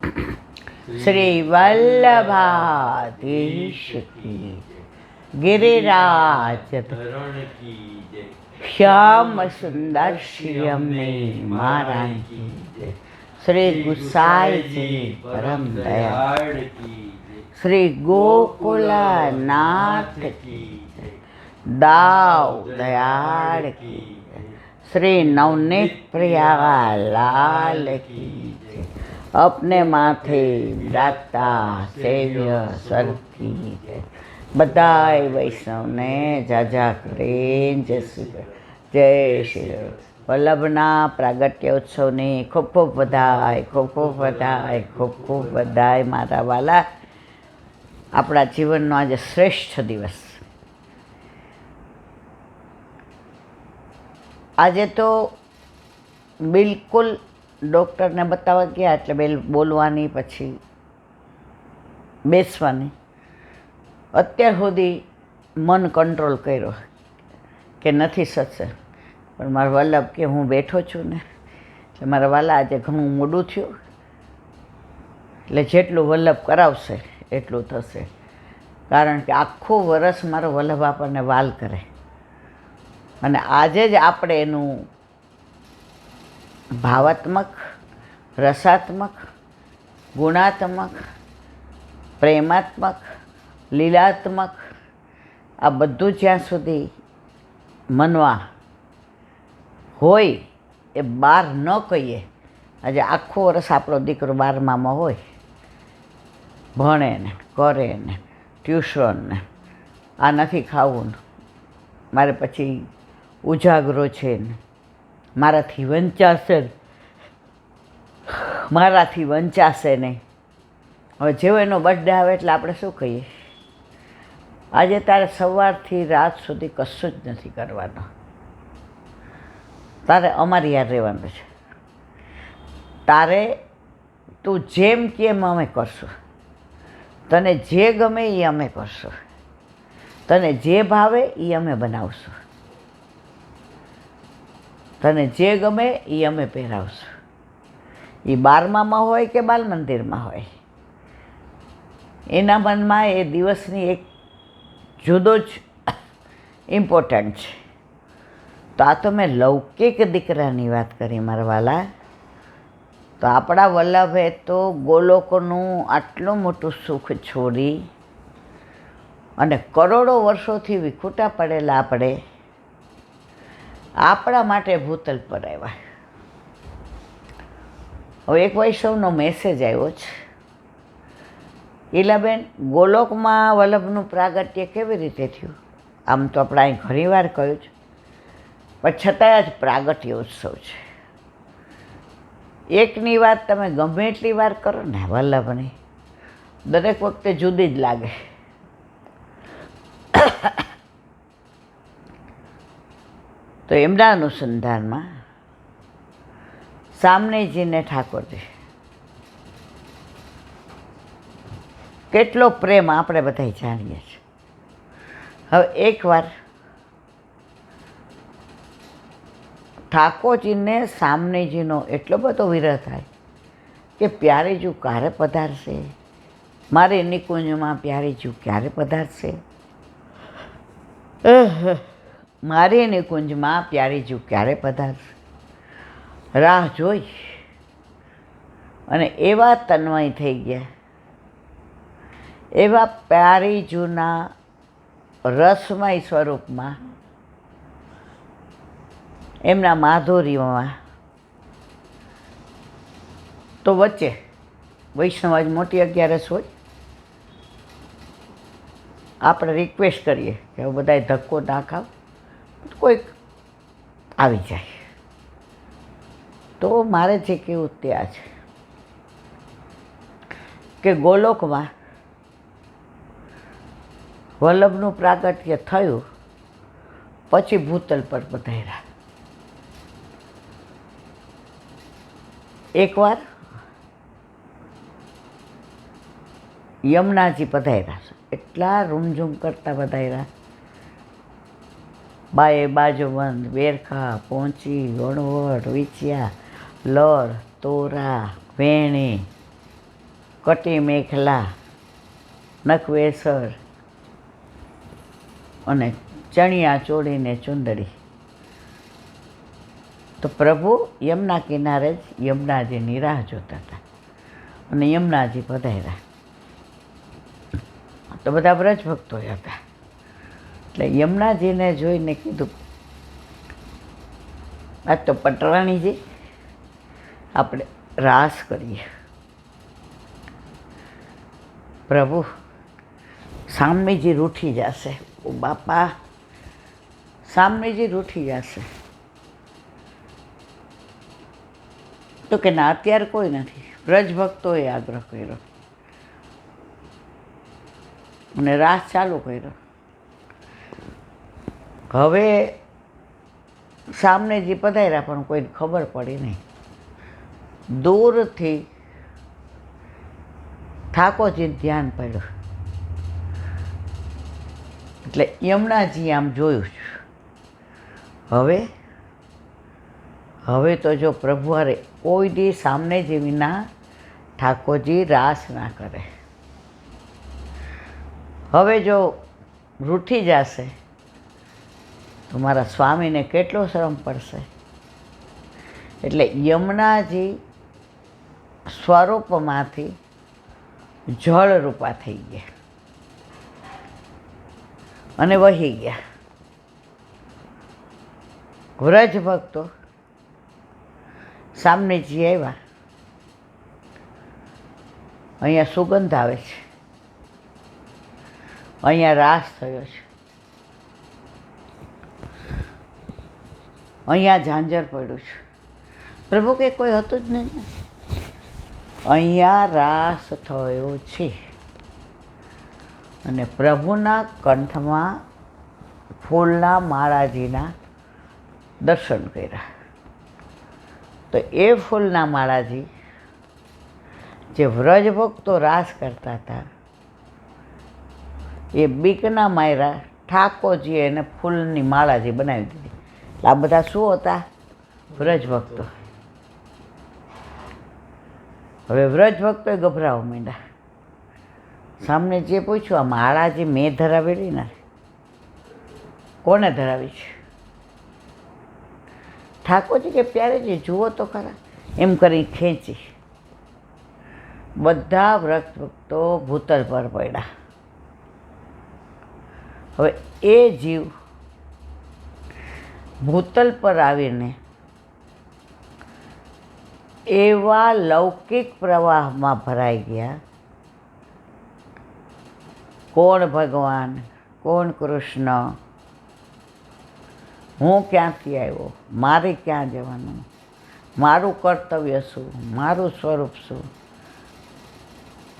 श्री वल्लभाधीश की गिरिराज धरण की जय। श्याम सुंदर श्याम ने महाराज की जय। श्री गुसाई जी परम दयाल की जय। श्री गोकुलनाथ की जय। दाव दयाल की जय। श्री नवनीत प्रिया लाल की जय। अपने माथे विराजता सेव्य सर की जय। बधाई वैष्णवने जाजा करे जय श्री जय श्री वल्लभना प्रागट्य उत्सवની ખૂબ ખૂબ બધાઈ ખૂબ ખૂબ બધાઈ મારા વાલા. આપણા જીવનનો આજે શ્રેષ્ઠ દિવસ. આજે તો બિલકુલ ડૉક્ટરને બતાવવા ગયા એટલે બોલવાની પછી બેસવાની. અત્યાર સુધી મન કંટ્રોલ કર્યો કે નથી સત્સંગ, પણ મારા વલ્લભ કે હું બેઠો છું ને એટલે મારા વાલા આજે ઘણું મોડું થયું, એટલે જેટલું વલ્લભ કરાવશે એટલું થશે. કારણ કે આખું વરસ મારો વલ્લભ આપણને વાલ કરે અને આજે જ આપણે એનું ભાવાત્મક, રસાત્મક, ગુણાત્મક, પ્રેમાત્મક, લીલાત્મક આ બધું જ્યાં સુધી મનવા હોય એ બહાર ન કહીએ. આજે આખો વર્ષ આપણો દીકરો 12મામાં હોય, ભણે ને કરે ને ટ્યુશન ને આ નથી ખાવું ને મારે પછી ઉજાગરો છે ને મારાથી વંચાશે નહીં. હવે જેવો એનો બર્થડે આવે એટલે આપણે શું કહીએ, આજે તારે સવારથી રાત સુધી કશું જ નથી કરવાનું, તારે અમારી યાદ રહેવાનું છે. તારે તું જેમ કેમ અમે કરશું, તને જે ગમે એ અમે કરશું, તને જે ભાવે એ અમે બનાવશું, તને જે ગમે એ અમે પહેરાવશું. એ 12મામાં હોય કે બાલ મંદિરમાં હોય, એના મનમાં એ દિવસની એક જુદો જ ઇમ્પોર્ટન્ટ છે. તો આ તો મેં લૌકિક દીકરાની વાત કરી મારા વાલા. તો આપણા વલ્લભે તો ગોલોકનું આટલું મોટું સુખ છોડી અને કરોડો વર્ષોથી વિખૂટા પડેલા આપણે આપણા માટે ભૂતલ પર આવ્યા. હવે એક વૈષ્ણવનો મેસેજ આવ્યો છે, ઈલાબેન ગોલોકમાં વલ્લભનું પ્રાગટ્ય કેવી રીતે થયું? આમ તો આપણે અહીં ઘણીવાર કહ્યું છે, પણ છતાંય જ પ્રાગટ્ય ઉત્સવ છે. એકની વાત તમે ગમે એટલી વાર કરો ને વલ્લભની, દરેક વખતે જુદી જ લાગે. તો એમના અનુસંધાનમાં સામનેજીને ઠાકોરજી કેટલો પ્રેમ આપણે બધા જાણીએ છીએ. હવે એકવાર ઠાકોરજીને સામનેજીનો એટલો બધો વિરહ થાય કે પ્યારેજુ ક્યારે પધારશે, મારે નિકુંજમાં પ્યારેજુ ક્યારે પધારશે, મારે નિકુંજમાં પ્યારેજુ ક્યારે પધારશે. રાહ જોઈ અને એવા તન્મય થઈ ગયા, એવા પ્યારીજુના રસમય સ્વરૂપમાં, એમના માધુર્યમાં. તો વચ્ચે વૈષ્ણવ આજ મોટી 11 હોય, આપણે રિક્વેસ્ટ કરીએ કે હવે બધાએ ધક્કો ના ખાવ, કોઈક આવી જાય. તો મારે જે કહેવું તે આ છે કે ગોલોકમાં વલ્લભનું પ્રાગટ્ય થયું પછી ભૂતલ પર પધાર્યા. એકવાર યમુનાજી પધાર્યા, એટલા રૂમઝૂમ કરતા પધાર્યા. બાએ બાજુબંધ, બેરખા, પોંચી, વણવટ, વિછિયા, લર, તોરા, વેણી કટી મેખલા, નખવેસર અને ચણિયા ચોળીને ચુંદડી. તો પ્રભુ યમુના કિનારે જ યમુનાજીની રાહ જોતા હતા અને યમુનાજી પધાર્યા. તો બધા વ્રજ ભક્તો હતા. એટલે યમુનાજીને જોઈને કીધું, આજ તો પટરાણીજી આપણે રાસ કરીએ. પ્રભુ સામનેજી રૂઠી જશે. ઓ બાપા, સામનેજી રૂઠી જશે. તો કે ના, અત્યારે કોઈ નથી. વ્રજ ભક્તોએ આગ્રહ કર્યો અને રાસ ચાલુ કર્યો. હવે સામનેજી પધાર્યા પણ કોઈને ખબર પડી નહીં. દૂરથી ઠાકોરજીને ધ્યાન પડ્યું. એટલે યમુનાજી આમ જોયું. હવે તો જો પ્રભુ અરે કોઈ દી સામનેજી વિના ઠાકોરજી રાસ ના કરે. હવે જો રૂઠી જશે તો મારા સ્વામીને કેટલો શ્રમ પડશે. એટલે યમુનાજી સ્વરૂપમાંથી જળ રૂપા થઈ ગયા અને વહી ગયા. વ્રજ ભક્તો સામનેજી આવ્યા. અહીંયા સુગંધ આવે છે, અહીંયા રાસ થયો છે, અહીંયા ઝાંઝર પડ્યું છે. પ્રભુ કે કોઈ હતું જ નહીં. અહીંયા રાસ થયો છે અને પ્રભુના કંઠમાં ફૂલના માળાજીના દર્શન કર્યા. તો એ ફૂલના માળાજી જે વ્રજ ભક્તો રાસ કરતા હતા, એ બીકના માયરા ઠાકોરજીએ એને ફૂલની માળાજી બનાવી દીધી. આ બધા શું હતા? વ્રજ ભક્તો. હવે વ્રજ ભક્તોએ ગભરાવા માંડ્યા. સામને જે પૂછ્યું, આ માળાજી મેં ધરાવેલી ને? કોને ધરાવી છે? ઠાકોરજી કે પ્યારેજી જુઓ તો ખરા. એમ કરી ખેંચી. બધા વ્રજ ભક્તો ભૂતલ પર પડ્યા. હવે એ જીવ ભૂતલ પર આવીને એવા લૌકિક પ્રવાહમાં ભરાઈ ગયા. કોણ ભગવાન, કોણ કૃષ્ણ, હું ક્યાંથી આવ્યો, મારે ક્યાં જવાનું, મારું કર્તવ્ય શું, મારું સ્વરૂપ શું.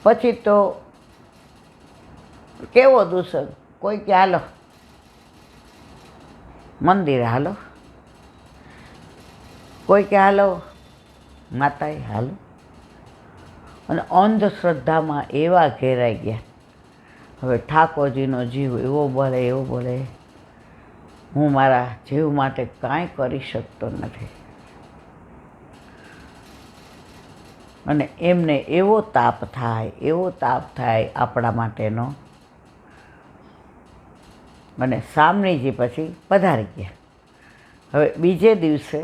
પછી તો કેવો દૂષણ. કોઈ કે હાલો મંદિરે, હાલો. કોઈ કે હાલો માતાએ, હાલો. અને અંધશ્રદ્ધામાં એવા ઘેરાઈ ગયા. હવે ઠાકોરજીનો જીવ એવો બોલે, હું મારા જીવ માટે કાંઈ કરી શકતો નથી. અને એમને એવો તાપ થાય આપણા માટેનો. અને સામનેજી પછી પધારી ગયા. હવે બીજે દિવસે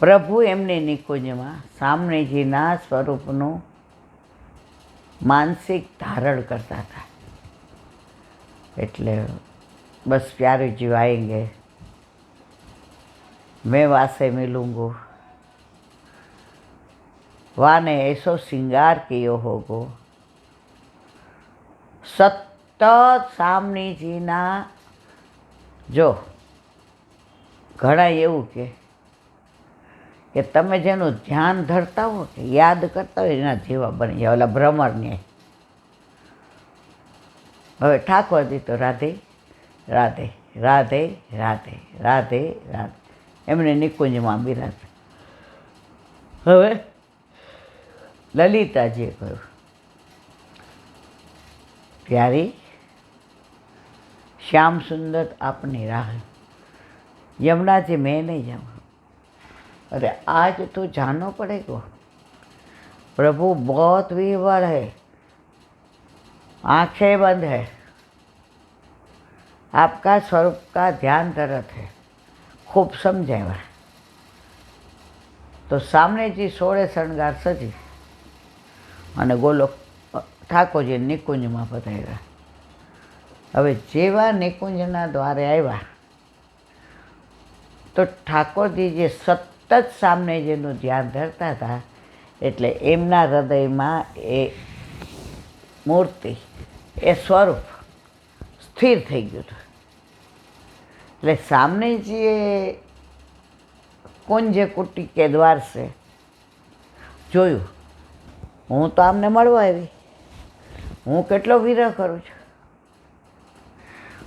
પ્રભુ એમની નિકુંજમાં સામનેજીના સ્વરૂપનું માનસિક ધારણ કરતા હતા. એટલે બસ પ્યારેજી આएंगे, मैं वासे मिलूंगो, वाने ऐसो श्रृंगार कियो होगो. સતત સામનેજીના જો ઘણા એવું કે તમે જેનું ધ્યાન ધરતા હો કે યાદ કરતા હોય એના જેવા બની જાય. ઓલા ભ્રમરને હવે ઠાકોરજી તો રાધે રાધે રાધે રાધે રાધે રાધે એમને નિકુંજમાં બિરાજે. હવે લલિતાજીએ કહ્યું, પ્યારી શ્યામ સુંદર આપની રાહ, યમુનાજી મેં નહીં જાઉં. अरे आज तो जानो पड़ेगा, प्रभु बहुत वीरवार है, आंखें बंद है, आपका स्वरूप का ध्यान तरत है, खूब समझावा। तो सामने जी सोळे शणगार सजी અને ગોલોક ઠાકોરજી નિકુંજમાં પધાર્યા। હવે જેવા નિકુંજના દ્વારે આવ્યા તો ઠાકોરજી જે સતત સામને જેનું ધ્યાન ધરતા હતા, એટલે એમના હૃદયમાં એ મૂર્તિ, એ સ્વરૂપ સ્થિર થઈ ગયું હતું। એટલે સામનેજીએ कुंज कुटी के द्वार से जोयु, हूँ तो आमने मळवा आवी, हूँ केटलो विरह करूँ छुं,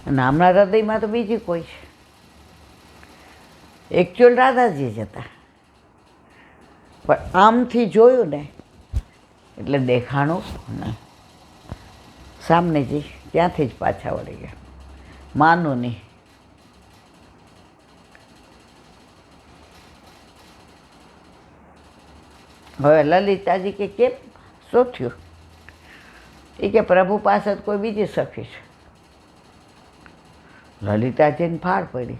अने आमना हृदय में तो बीजी कोई छे। एक्चुअल राधाजी ज हता, पण आमथी जोयुं ने एटले देखाणुं नहीं। सामनेजी त्यांथी ज पाछा वળી ગયા, मानुं नहीं। હવે લલિતાજી કે કેમ, શું થયું? એ કે પ્રભુ પાસે તો કોઈ બીજી સખી છે। લલિતાજીને ફાળ પડી।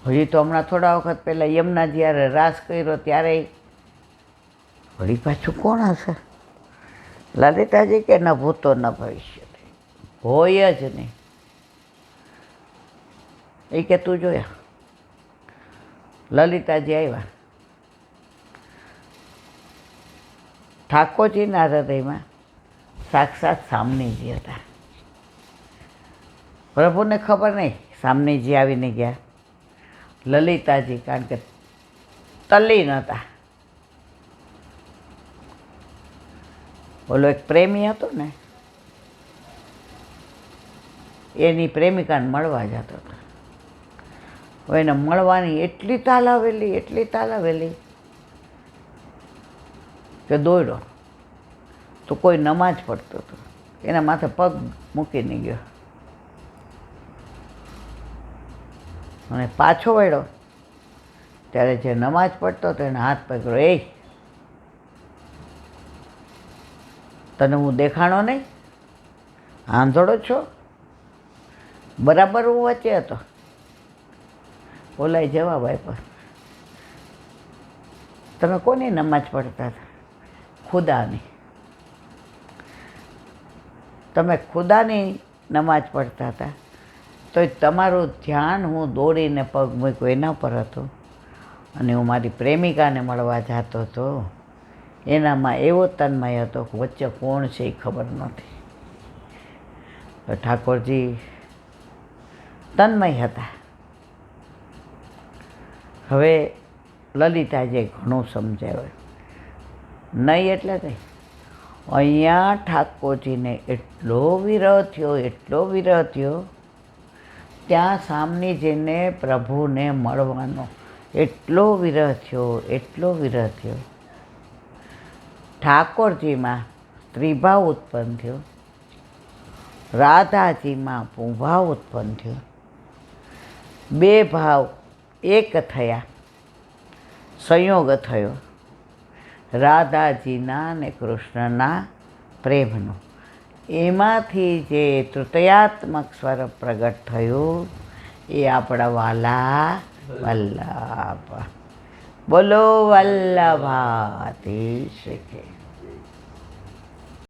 હજી તો હમણાં થોડા વખત પહેલાં યમુના જ્યારે રાસ કર્યો ત્યારે વળી પાછું કોણ હશે? લલિતાજી કે ન ભૂતો ન ભવિષ્ય, હોય જ નહીં। એ કે તું જોયા। લલિતાજી આવ્યા, ઠાકોરજીના હૃદયમાં સાક્ષાત સામનેજી હતા। પ્રભુને ખબર નહીં સામનેજી આવીને ગયા। લલિતાજી કારણ કે તલ્લીન હતા। ઓલો એક પ્રેમી હતો ને, એની પ્રેમિકાને મળવા જતો હતો। હવે એને મળવાની એટલી તાલાવેલી કે દોડ્યો તો કોઈ નમાજ પડતો હતો, એના માથે પગ મૂકીને ગયો અને પાછો વળ્યો ત્યારે જે નમાજ પડતો હતો એને હાથ પકડ્યો, એ તને હું દેખાણો નહીં? આંધળો છો? બરાબર હું વચ્ચે હતો। બોલાય જવાબ આપ્યો, તમે કોની નમાજ પડતા હતા? ખુદાની। તમે ખુદાની નમાજ પડતા હતા તો તમારું ધ્યાન હું દોડીને પગ મૂક્યો એના પર હતું, અને હું મારી પ્રેમિકાને મળવા જતો હતો એનામાં એવો તન્મય હતો કે વચ્ચે કોણ છે એ ખબર નહોતી। તો ઠાકોરજી તન્મય હતા। હવે લલિતાજીએ ઘણું સમજાવ્યું, નહીં એટલે નહીં, અહીંયા ઠાકોરજીને એટલો વિરહ થયો, ત્યાં સામનેજીને પ્રભુને મળવાનો એટલો વિરહ થયો। ઠાકોરજીમાં સ્ત્રીભાવ ઉત્પન્ન થયો, રાધાજીમાં પુંભાવ ઉત્પન્ન થયો, બે ભાવ એક થયા, સંયોગ થયો રાધાજીના ને કૃષ્ણના પ્રેમનો। એમાંથી જે તૃતીયાત્મક સ્વરૂપ પ્રગટ થયું એ આપણા વાલા વલ્લભ। બોલો વલ્લભાધીશ કે।